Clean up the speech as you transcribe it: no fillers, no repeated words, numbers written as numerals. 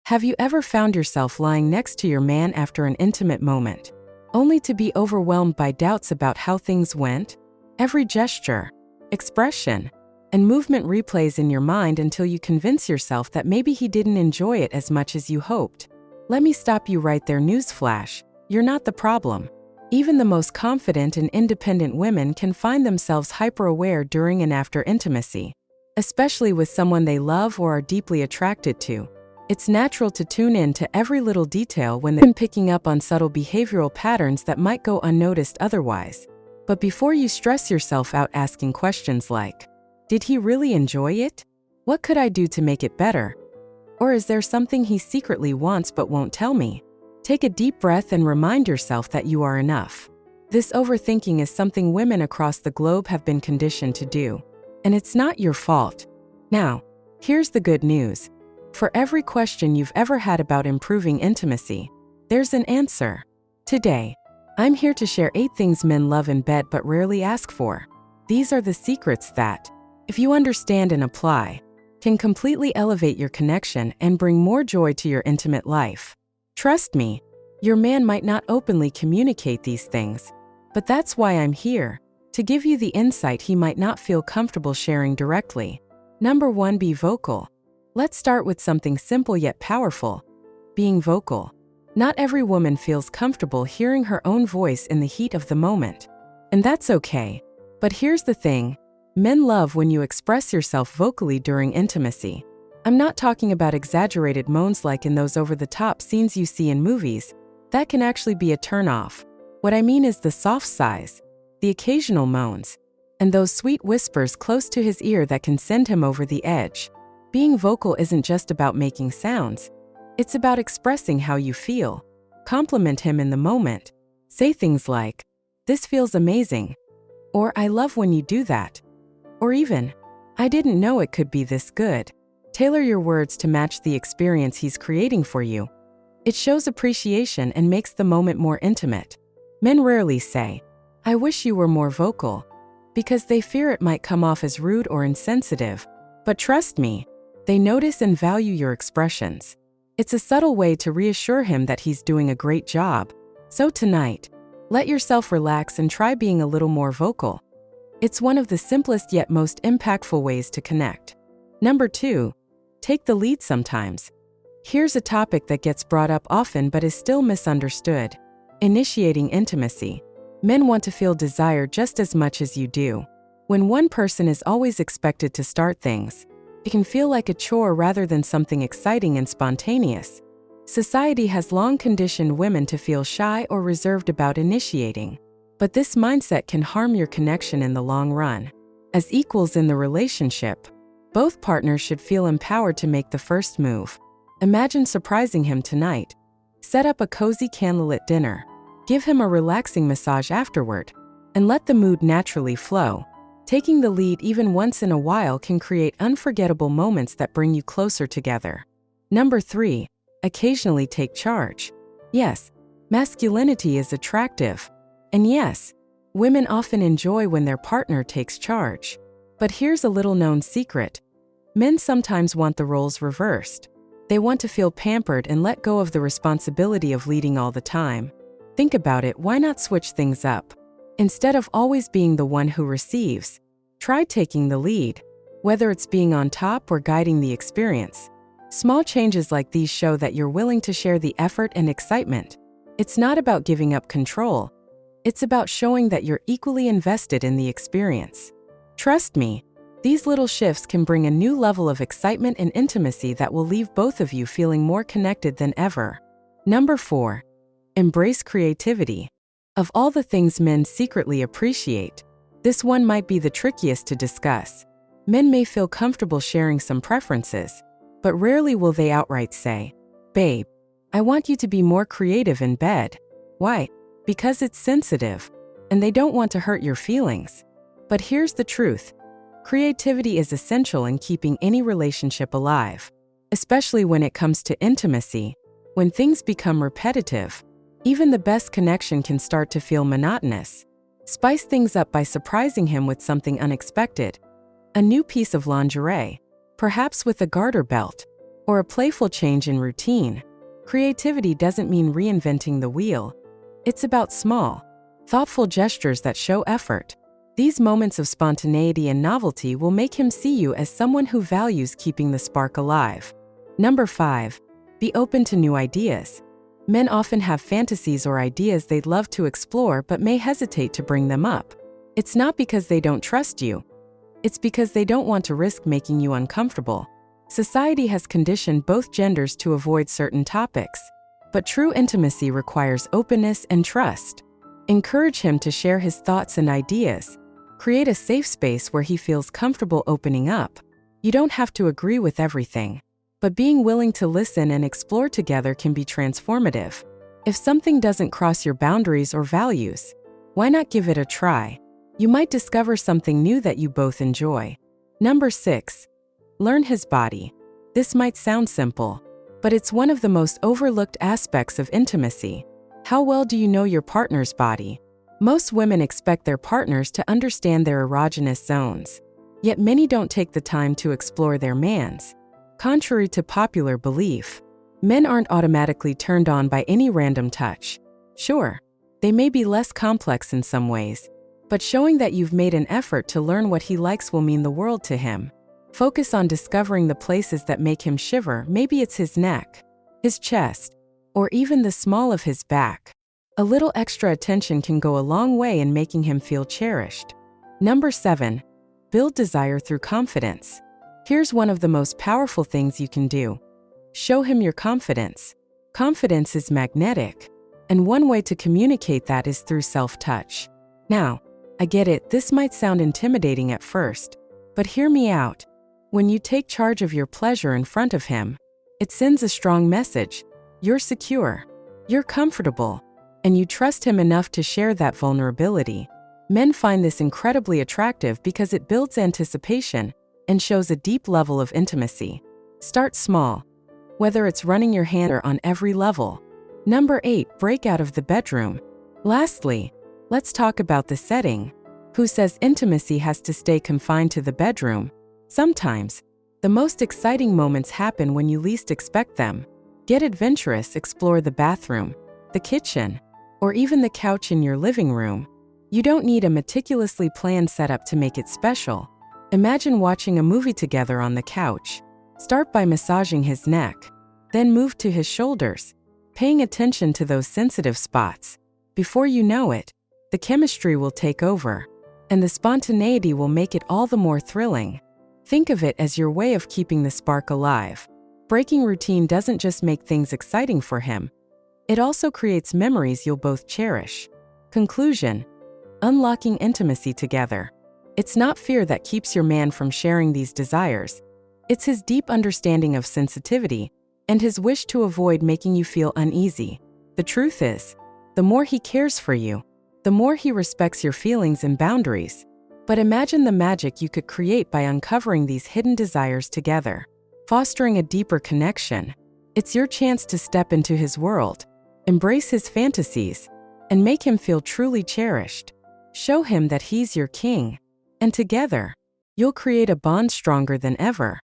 Have you ever found yourself lying next to your man after an intimate moment, only to be overwhelmed by doubts about how things went? Every gesture, expression, and movement replays in your mind until you convince yourself that maybe he didn't enjoy it as much as you hoped. Let me stop you right there. Newsflash: you're not the problem. Even the most confident and independent women can find themselves hyper-aware during and after intimacy, especially with someone they love or are deeply attracted to. It's natural to tune in to every little detail when they're picking up on subtle behavioral patterns that might go unnoticed otherwise. But before you stress yourself out asking questions like, did he really enjoy it? What could I do to make it better? Or is there something he secretly wants but won't tell me? Take a deep breath and remind yourself that you are enough. This overthinking is something women across the globe have been conditioned to do, and it's not your fault. Now, here's the good news. For every question you've ever had about improving intimacy, there's an answer. Today, I'm here to share 8 things men love in bed but rarely ask for. These are the secrets that, if you understand and apply, can completely elevate your connection and bring more joy to your intimate life. Trust me, your man might not openly communicate these things, but that's why I'm here, to give you the insight he might not feel comfortable sharing directly. Number 1. Be vocal. Let's start with something simple yet powerful: being vocal. Not every woman feels comfortable hearing her own voice in the heat of the moment, and that's okay. But here's the thing: men love when you express yourself vocally during intimacy. I'm not talking about exaggerated moans like in those over-the-top scenes you see in movies. That can actually be a turn-off. What I mean is the soft sighs, the occasional moans, and those sweet whispers close to his ear that can send him over the edge. Being vocal isn't just about making sounds. It's about expressing how you feel. Compliment him in the moment. Say things like, "This feels amazing," or "I love when you do that," or even, "I didn't know it could be this good." Tailor your words to match the experience he's creating for you. It shows appreciation and makes the moment more intimate. Men rarely say, "I wish you were more vocal," because they fear it might come off as rude or insensitive. But trust me, they notice and value your expressions. It's a subtle way to reassure him that he's doing a great job. So tonight, let yourself relax and try being a little more vocal. It's one of the simplest yet most impactful ways to connect. Number 2. Take the lead sometimes. Here's a topic that gets brought up often but is still misunderstood: initiating intimacy. Men want to feel desire just as much as you do. When one person is always expected to start things, it can feel like a chore rather than something exciting and spontaneous. Society has long conditioned women to feel shy or reserved about initiating, but this mindset can harm your connection in the long run. As equals in the relationship, both partners should feel empowered to make the first move. Imagine surprising him tonight. Set up a cozy candlelit dinner. Give him a relaxing massage afterward, and let the mood naturally flow. Taking the lead even once in a while can create unforgettable moments that bring you closer together. Number 3. Occasionally take charge. Yes, masculinity is attractive. And yes, women often enjoy when their partner takes charge. But here's a little-known secret. Men sometimes want the roles reversed. They want to feel pampered and let go of the responsibility of leading all the time. Think about it: why not switch things up? Instead of always being the one who receives, try taking the lead, whether it's being on top or guiding the experience. Small changes like these show that you're willing to share the effort and excitement. It's not about giving up control. It's about showing that you're equally invested in the experience. Trust me, these little shifts can bring a new level of excitement and intimacy that will leave both of you feeling more connected than ever. Number 4. Embrace creativity. Of all the things men secretly appreciate, this one might be the trickiest to discuss. Men may feel comfortable sharing some preferences, but rarely will they outright say, "Babe, I want you to be more creative in bed." Why? Because it's sensitive, and they don't want to hurt your feelings. But here's the truth. Creativity is essential in keeping any relationship alive, especially when it comes to intimacy. When things become repetitive, even the best connection can start to feel monotonous. Spice things up by surprising him with something unexpected. A new piece of lingerie, perhaps with a garter belt, or a playful change in routine. Creativity doesn't mean reinventing the wheel. It's about small, thoughtful gestures that show effort. These moments of spontaneity and novelty will make him see you as someone who values keeping the spark alive. Number 5. Be open to new ideas. Men often have fantasies or ideas they'd love to explore but may hesitate to bring them up. It's not because they don't trust you. It's because they don't want to risk making you uncomfortable. Society has conditioned both genders to avoid certain topics, but true intimacy requires openness and trust. Encourage him to share his thoughts and ideas. Create a safe space where he feels comfortable opening up. You don't have to agree with everything, but being willing to listen and explore together can be transformative. If something doesn't cross your boundaries or values, why not give it a try? You might discover something new that you both enjoy. Number 6. Learn his body. This might sound simple, but it's one of the most overlooked aspects of intimacy. How well do you know your partner's body? Most women expect their partners to understand their erogenous zones, yet many don't take the time to explore their man's. Contrary to popular belief, men aren't automatically turned on by any random touch. Sure, they may be less complex in some ways, but showing that you've made an effort to learn what he likes will mean the world to him. Focus on discovering the places that make him shiver. Maybe it's his neck, his chest, or even the small of his back. A little extra attention can go a long way in making him feel cherished. Number 7. Build desire through confidence. Here's one of the most powerful things you can do. Show him your confidence. Confidence is magnetic, and one way to communicate that is through self-touch. Now, I get it, this might sound intimidating at first, but hear me out. When you take charge of your pleasure in front of him, it sends a strong message. You're secure, you're comfortable, and you trust him enough to share that vulnerability. Men find this incredibly attractive because it builds anticipation and shows a deep level of intimacy. Start small, whether it's running your hand or on every level. Number 8. Break out of the bedroom. Lastly, let's talk about the setting. Who says intimacy has to stay confined to the bedroom? Sometimes, the most exciting moments happen when you least expect them. Get adventurous, explore the bathroom, the kitchen, or even the couch in your living room. You don't need a meticulously planned setup to make it special. Imagine watching a movie together on the couch. Start by massaging his neck, then move to his shoulders, paying attention to those sensitive spots. Before you know it, the chemistry will take over, and the spontaneity will make it all the more thrilling. Think of it as your way of keeping the spark alive. Breaking routine doesn't just make things exciting for him, it also creates memories you'll both cherish. Conclusion: unlocking intimacy together. It's not fear that keeps your man from sharing these desires. It's his deep understanding of sensitivity and his wish to avoid making you feel uneasy. The truth is, the more he cares for you, the more he respects your feelings and boundaries. But imagine the magic you could create by uncovering these hidden desires together, fostering a deeper connection. It's your chance to step into his world, embrace his fantasies, and make him feel truly cherished. Show him that he's your king, and together, you'll create a bond stronger than ever.